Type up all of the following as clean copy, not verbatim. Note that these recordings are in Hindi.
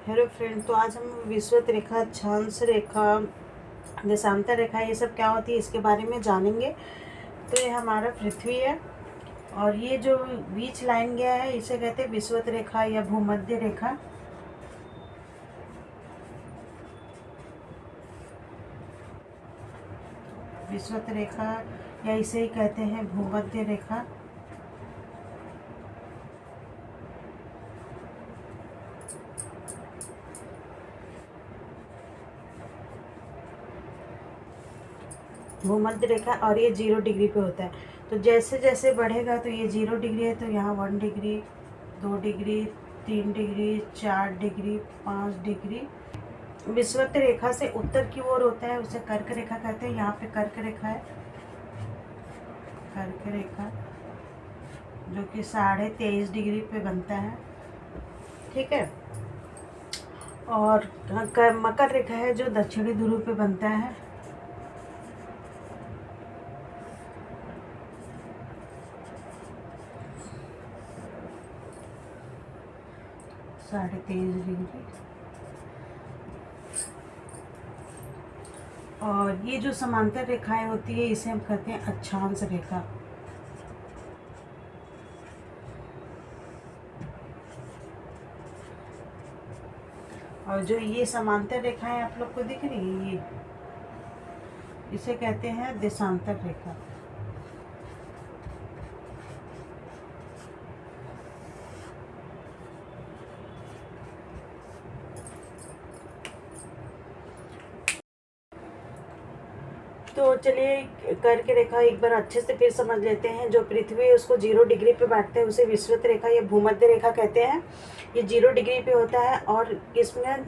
हेलो फ्रेंड, तो आज हम विषुवत रेखा, अक्षांश रेखा, देशांतर रेखा ये सब क्या होती है इसके बारे में जानेंगे। तो ये हमारा पृथ्वी है और ये जो बीच लाइन गया है इसे कहते हैं विषुवत रेखा या भूमध्य रेखा। विषुवत रेखा या इसे ही कहते हैं भूमध्य रेखा। भूमध्य रेखा और ये 0 डिग्री पे होता है। तो जैसे जैसे बढ़ेगा तो ये 0 डिग्री है तो यहाँ 1 degree, 2 degree, 3 degree, 4 degree, 5 degree. विषुवत रेखा से उत्तर की ओर होता है उसे कर्क रेखा कहते हैं। यहाँ पे कर्क रेखा है, कर्क रेखा जो कि 23.5 डिग्री पे बनता है, ठीक है। और मकर रेखा है जो दक्षिणी ध्रुव पे बनता है। साढ़े 23 डिग्री। और ये जो समांतर रेखाएं होती है इसे हम कहते हैं अक्षांश रेखा। और जो ये समांतर रेखाएं आप लोग को दिख रही है, ये इसे कहते हैं देशांतर रेखा। तो चलिए कर्क रेखा एक बार अच्छे से फिर समझ लेते हैं। जो पृथ्वी है उसको 0 डिग्री पे बांटते हैं उसे विषुवत रेखा या भूमध्य रेखा कहते हैं। ये 0 डिग्री पे होता है और इसमें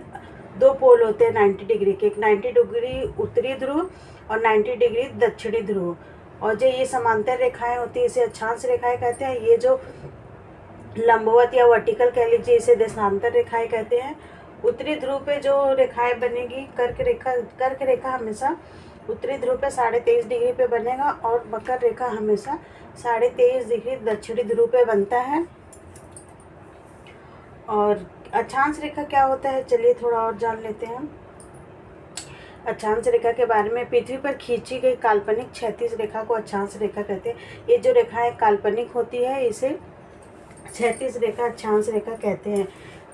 2 पोल होते हैं 90 डिग्री के, एक 90 डिग्री उत्तरी ध्रुव और 90 डिग्री दक्षिणी ध्रुव। और जो ये समांतर रेखाएं होती है इसे अक्षांश रेखाएं कहते हैं। ये जो लंबवत या वर्टिकल कह लीजिए इसे देशांतर रेखाएं कहते हैं। उत्तरी ध्रुव पे जो रेखाएं बनेगी कर्क रेखा हमेशा उत्तरी ध्रुव पे 23.5 डिग्री पे बनेगा और मकर रेखा हमेशा 23.5 डिग्री दक्षिणी ध्रुव पे बनता है। और अक्षांश रेखा क्या होता है चलिए थोड़ा और जान लेते हैं हम। अक्षांश रेखा के बारे में, पृथ्वी पर खींची गई काल्पनिक क्षैतिज रेखा को अक्षांश रेखा कहते हैं। ये जो रेखाएं काल्पनिक होती है इसे क्षैतिज रेखा, अक्षांश रेखा कहते हैं।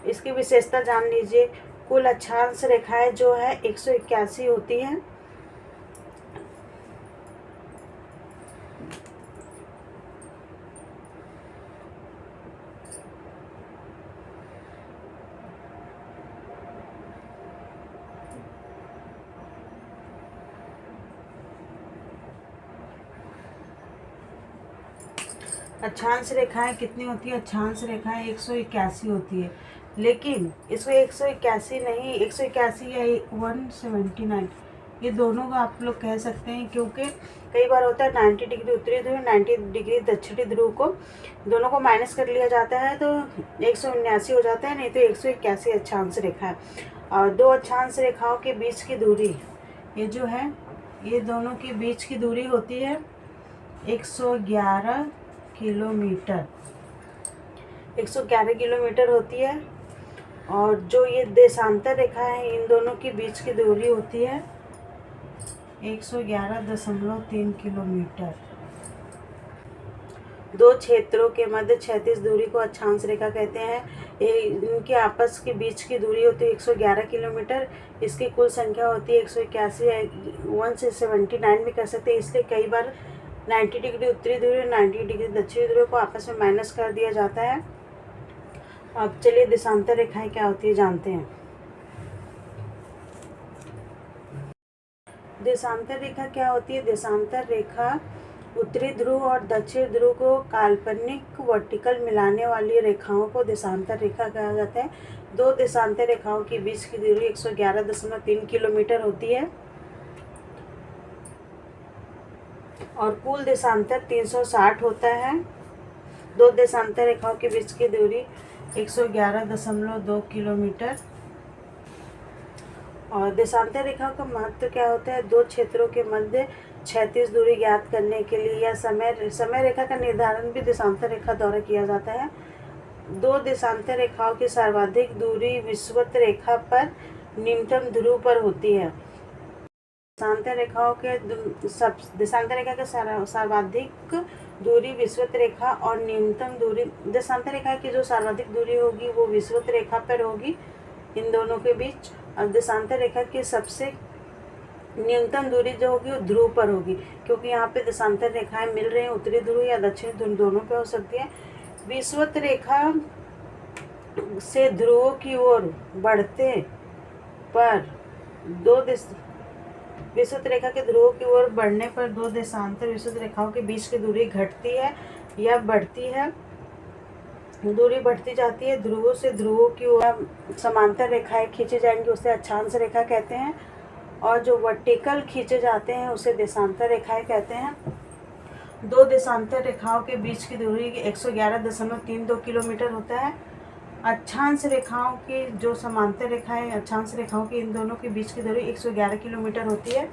इसकी विशेषता जान लीजिए। कुल अक्षांश रेखाएं जो है 181 होती हैं। अक्षांश रेखाएं कितनी होती है? अक्षांश रेखाएं 181 होती है, लेकिन इसको 181 नहीं, 181 या 179 ये दोनों का आप लोग कह सकते हैं, क्योंकि कई बार होता है 90 डिग्री उत्तरी ध्रुव, 90 डिग्री दक्षिणी ध्रुव को दोनों को माइनस कर लिया जाता है तो 179 हो जाता है, नहीं तो 181 अक्षांश रेखा है। और दो अक्षांश रेखाओं के बीच की दूरी ये जो है, ये दोनों के बीच की दूरी होती है 111 किलोमीटर, 111 किलोमीटर होती है। और जो ये देशांतर रेखा है इन दोनों के बीच की दूरी होती है 111.3 किलोमीटर। दो क्षेत्रों के मध्य क्षैतिज दूरी को अक्षांश रेखा कहते हैं। इनके आपस के बीच की दूरी होती है 111 किलोमीटर। इसकी कुल संख्या होती है 181, 1 से 79 भी कर सकते हैं, इसलिए कई बार 90 डिग्री उत्तरी ध्रुव और 90 डिग्री दक्षिणी ध्रुव को आपस में माइनस कर दिया जाता है। अब चलिए देशांतर रेखाएं क्या होती है जानते हैं। देशांतर रेखा क्या होती है? देशांतर रेखा उत्तरी ध्रुव और दक्षिण ध्रुव को काल्पनिक वर्टिकल मिलाने वाली रेखाओं को देशांतर रेखा कहा जाता है। दो देशांतर रेखाओं के बीच की दूरी 111.3 किलोमीटर होती है और कुल देशांतर 360 होता है। दो देशांतर रेखाओं के बीच की दूरी 111.2 किलोमीटर। और देशांतर रेखा का महत्व क्या होता है? दो क्षेत्रों के मध्य क्षैतिज दूरी ज्ञात करने के लिए या समय रेखा का निर्धारण भी देशांतर रेखा द्वारा किया जाता है। दो देशांतर रेखाओं की सर्वाधिक दूरी विषुवत रेखा पर न्यूनतम ध्रुव पर होती है। देशांतर रेखाओं के देशांतर रेखा के सर्वाधिक दूरी विषुवत रेखा और न्यूनतम दूरी, देशांतर रेखा की जो सर्वाधिक दूरी होगी वो विषुवत रेखा पर होगी इन दोनों के बीच, और देशांतर रेखा की सबसे न्यूनतम दूरी जो होगी वो ध्रुव पर होगी, क्योंकि यहाँ पे देशांतर रेखाएं मिल रही हैं, उत्तरी ध्रुव या दक्षिणी ध्रुव दोनों पे हो सकती है। विषुवत रेखा से ध्रुवों की ओर बढ़ते पर विषुवत रेखा के ध्रुवों की ओर बढ़ने पर दो देशांतर विषुवत रेखाओं के बीच की दूरी घटती है या बढ़ती है, दूरी बढ़ती जाती है। ध्रुवों से ध्रुवों की ओर समांतर रेखाएं खींची जाएंगी, उसे अक्षांश रेखा कहते हैं, और जो वर्टिकल खींचे जाते हैं उसे देशांतर रेखाएं कहते हैं। दो देशांतर रेखाओं के बीच की दूरी 111.32 किलोमीटर होता है। अक्षांश रेखाओं की जो समांतर रेखाएं अक्षांश रेखाओं की इन दोनों के बीच की दूरी 111 किलोमीटर होती है।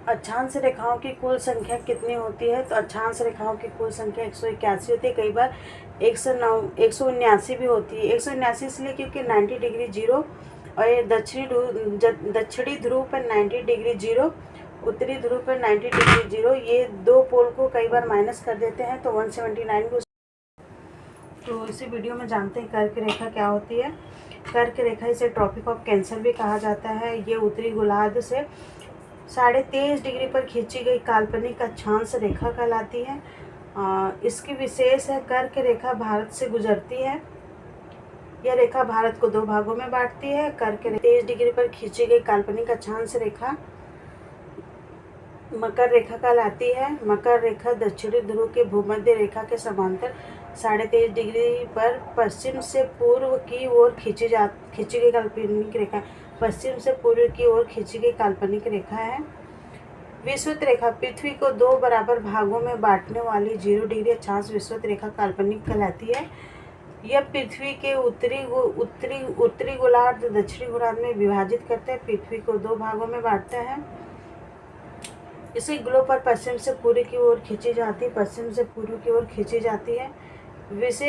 अक्षांश रेखाओं की कुल संख्या कितनी होती है? तो अक्षांश रेखाओं की कुल संख्या 181 होती है, कई बार 179 भी होती है। 179 इसलिए क्योंकि 90 डिग्री जीरो, और ये दक्षिणी ध्रुव पर 90 डिग्री जीरो, उत्तरी ध्रुव पर 90 डिग्री जीरो, ये दो पोल को कई बार माइनस कर देते हैं तो 179 भी। तो इसी वीडियो में जानते हैं कर्क रेखा क्या होती है। कर्क रेखा इसे ट्रॉपिक ऑफ कैंसर भी कहा जाता है। ये उत्तरी गोलार्ध से 23.5 डिग्री पर खींची गई काल्पनिक अक्षांश रेखा कहलाती है। इसकी विशेष है कर्क रेखा भारत से गुजरती है। यह रेखा भारत को दो भागों में बांटती है। कर्क 23 डिग्री पर खींची गई काल्पनिक अक्षांश रेखा मकर रेखा कहलाती है। मकर रेखा दक्षिणी ध्रुव के भूमध्य रेखा के समांतर 23.5 डिग्री पर पश्चिम से पूर्व की ओर खींची गई काल्पनिक रेखा, पश्चिम से पूर्व की ओर खींची गई काल्पनिक रेखा है। विषुवत रेखा पृथ्वी को दो बराबर भागों में बांटने वाली 0 डिग्री अक्षांश विषुवत रेखा काल्पनिक कहलाती है। यह पृथ्वी के उत्तरी गोलार्ध दक्षिणी गोलार्ध में विभाजित करते हैं, पृथ्वी को दो भागों में बांटता है। इसी ग्लोब पर पश्चिम से पूर्व की ओर खींची जाती है, पश्चिम से पूर्व की ओर खींची जाती है। विशेष